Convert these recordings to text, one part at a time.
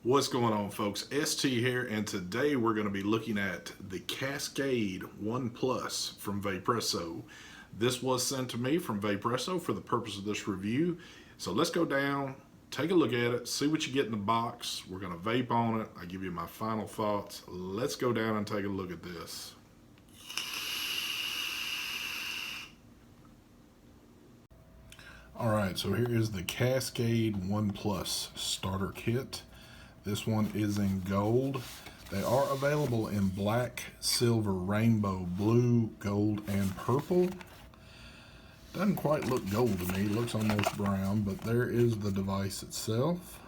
What's going on, folks? ST here, and today we're going to be looking at the Cascade One Plus from Vaporesso. This was sent to me from Vaporesso for the purpose of this review. So let's go down, take a look at it, see what you get in the box. We're going to vape on it. I give you my final thoughts. Let's go down and take a look at this. Alright, so here is the Cascade One Plus starter kit. This one is in gold. They are available in black, silver, rainbow, blue, gold, and purple. Doesn't quite look gold to me, looks almost brown, but there is the device itself.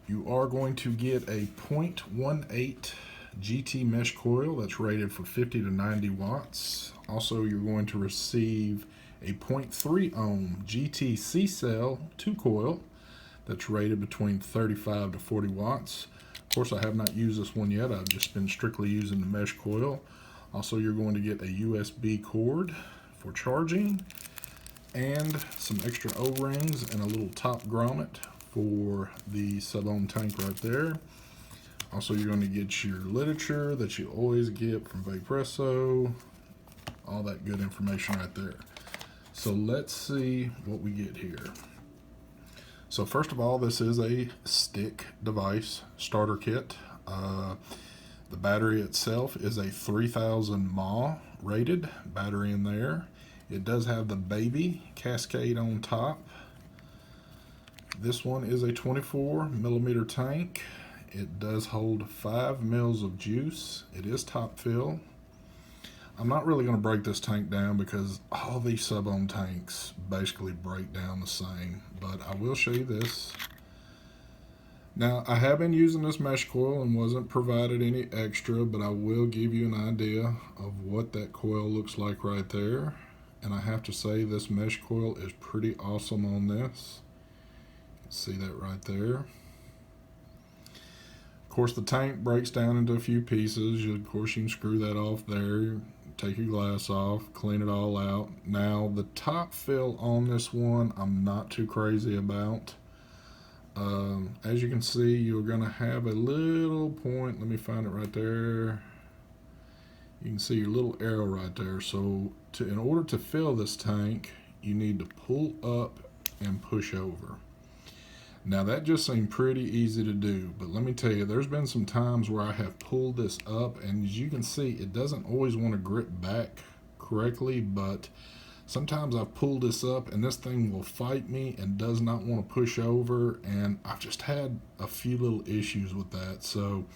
You are going to get a 0.18 GT mesh coil that's rated for 50 to 90 watts. Also, you're going to receive a 0.3 ohm GT C-cell 2 coil that's rated between 35 to 40 watts. Of course, I have not used this one yet. I've just been strictly using the mesh coil. Also, you're going to get a USB cord for charging and some extra O-rings and a little top grommet for the sub-ohm tank right there. Also, you're going to get your literature that you always get from Vaporesso, all that good information right there. So let's see what we get here. So first of all, this is a stick device starter kit. The battery itself is a 3000 mAh rated battery in there. It does have the baby Cascade on top. This one is a 24 millimeter tank. It does hold 5 mils of juice. It is top fill. I'm not really going to break this tank down because all these sub-ohm tanks basically break down the same, but I will show you this. Now, I have been using this mesh coil and wasn't provided any extra, but I will give you an idea of what that coil looks like right there. And I have to say this mesh coil is pretty awesome on this. You can see that right there. Of course, the tank breaks down into a few pieces. Of course, you can screw that off there, take your glass off, clean it all out. Now, the top fill on this one, I'm not too crazy about. As you can see, you're going to have a little point. Let me find it right there. You can see your little arrow right there. So, in order to fill this tank, you need to pull up and push over. Now that just seemed pretty easy to do, but let me tell you, there's been some times where I have pulled this up, and as you can see, it doesn't always want to grip back correctly, but sometimes I've pulled this up and this thing will fight me and does not want to push over, and I've just had a few little issues with that. So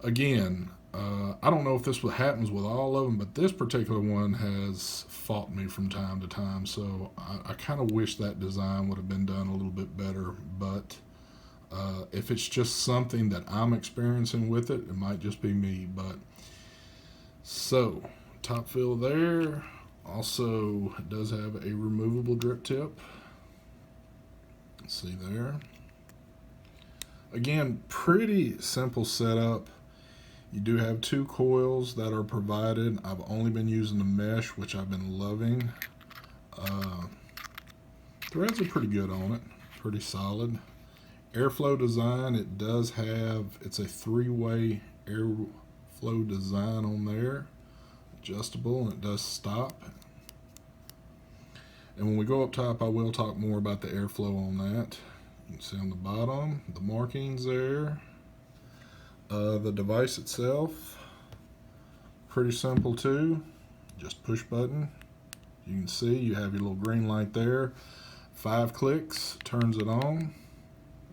again, I don't know if this happens with all of them, but this particular one has fought me from time to time. So I kind of wish that design would have been done a little bit better. But if it's just something that I'm experiencing with it, it might just be me. But so top fill there. Also, it does have a removable drip tip. Let's see there. Again, pretty simple setup. You do have 2 coils that are provided. I've only been using the mesh, which I've been loving. Threads are pretty good on it, pretty solid. Airflow design, it does have, it's a 3-way airflow design on there. Adjustable, and it does stop. And when we go up top, I will talk more about the airflow on that. You can see on the bottom, the markings there. The device itself, pretty simple too. Just push button. You can see you have your little green light there. 5 clicks turns it on,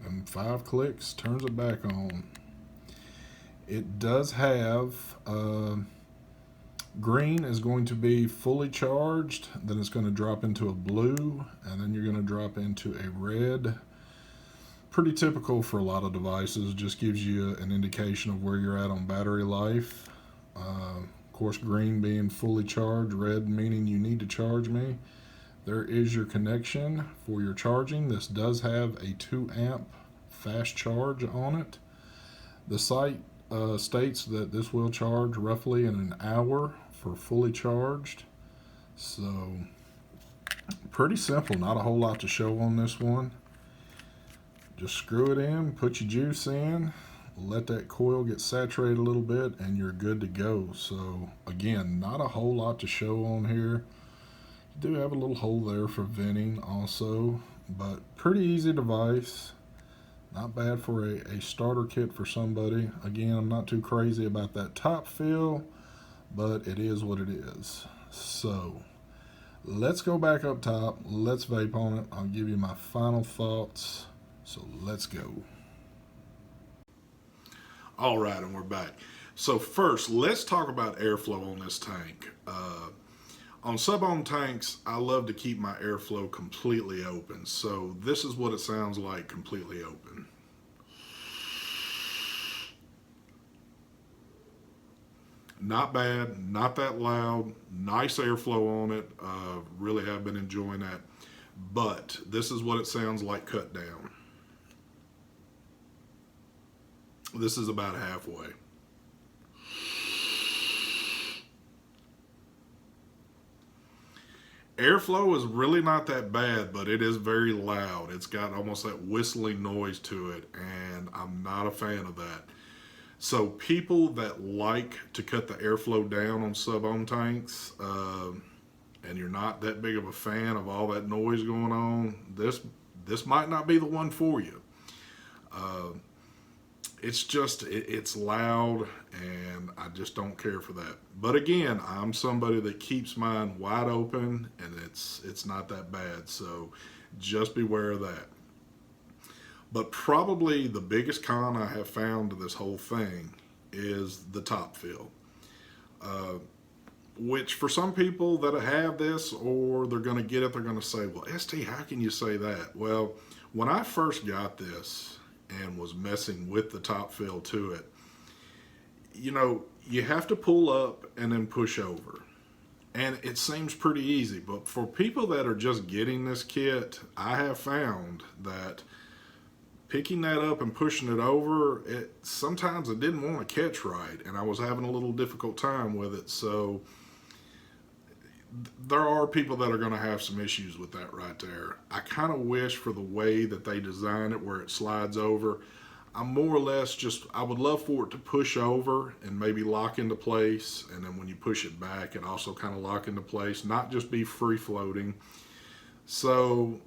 and 5 clicks turns it back on. It does have green is going to be fully charged, then it's going to drop into a blue, and then you're going to drop into a red. Pretty typical for a lot of devices, just gives you an indication of where you're at on battery life. Of course, green being fully charged, red meaning you need to charge me. There is your connection for your charging. This does have a 2 amp fast charge on it. The site states that this will charge roughly in an hour for fully charged. So pretty simple, not a whole lot to show on this one. Just screw it in, put your juice in, let that coil get saturated a little bit, and you're good to go. So again, not a whole lot to show on here. You do have a little hole there for venting also, but pretty easy device. Not bad for a starter kit for somebody. Again, I'm not too crazy about that top fill, but it is what it is. So let's go back up top. Let's vape on it. I'll give you my final thoughts. So let's go. All right, and we're back. So first, let's talk about airflow on this tank. On sub-ohm tanks, I love to keep my airflow completely open. So this is what it sounds like completely open. Not bad, not that loud, nice airflow on it. Really have been enjoying that. But this is what it sounds like cut down. This is about halfway. Airflow is really not that bad, but it is very loud. It's got almost that whistling noise to it, and I'm not a fan of that. So people that like to cut the airflow down on sub-ohm tanks, and you're not that big of a fan of all that noise going on, this might not be the one for you. It's just, it's loud, and I just don't care for that. But again, I'm somebody that keeps mine wide open, and it's not that bad, so just beware of that. But probably the biggest con I have found to this whole thing is the top fill. Which for some people that have this, or they're going to get it, they're going to say, well, ST, how can you say that? Well, when I first got this and was messing with the top fill to it, you know, you have to pull up and then push over. And it seems pretty easy, but for people that are just getting this kit, I have found that picking that up and pushing it over, sometimes it didn't want to catch right, and I was having a little difficult time with it. So there are people that are going to have some issues with that right there. I kind of wish for the way that they design it where it slides over, I'm more or less just, I would love for it to push over and maybe lock into place, and then when you push it back, it also kind of lock into place, not just be free floating. So,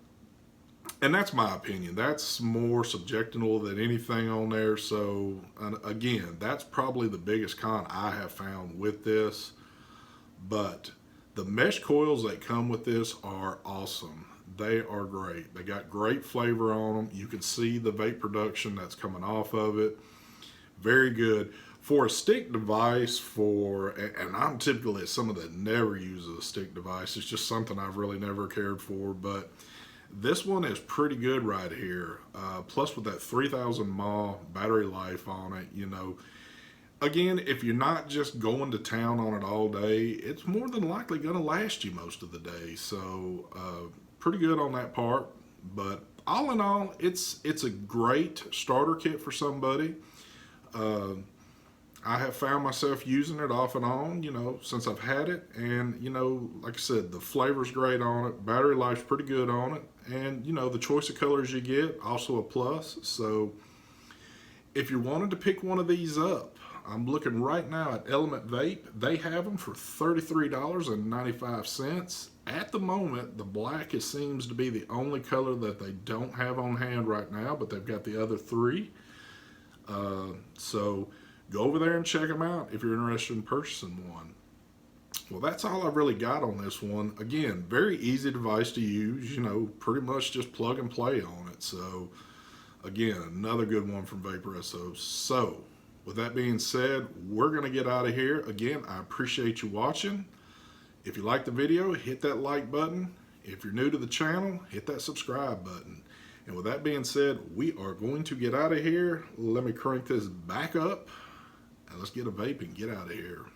and that's my opinion. That's more subjective than anything on there. So again, that's probably the biggest con I have found with this. But the mesh coils that come with this are awesome. They are great. They got great flavor on them. You can see the vape production that's coming off of it. Very good. For a stick device, and I'm typically somebody that never uses a stick device. It's just something I've really never cared for, but this one is pretty good right here. Plus with that 3,000 mAh battery life on it, you know, again, if you're not just going to town on it all day, it's more than likely going to last you most of the day. So pretty good on that part. But all in all, it's a great starter kit for somebody. I have found myself using it off and on, you know, since I've had it. And, you know, like I said, the flavor's great on it. Battery life's pretty good on it. And, you know, the choice of colors you get, also a plus. So if you're wanting to pick one of these up, I'm looking right now at Element Vape. They have them for $33.95. At the moment, the black seems to be the only color that they don't have on hand right now, but they've got the other three. So go over there and check them out if you're interested in purchasing one. Well, that's all I've really got on this one. Again, very easy device to use, you know, pretty much just plug and play on it. So again, another good one from Vaporesso. So with that being said, we're going to get out of here. Again, I appreciate you watching. If you like the video, hit that like button. If you're new to the channel, hit that subscribe button. And with that being said, we are going to get out of here. Let me crank this back up, and let's get a vape and get out of here.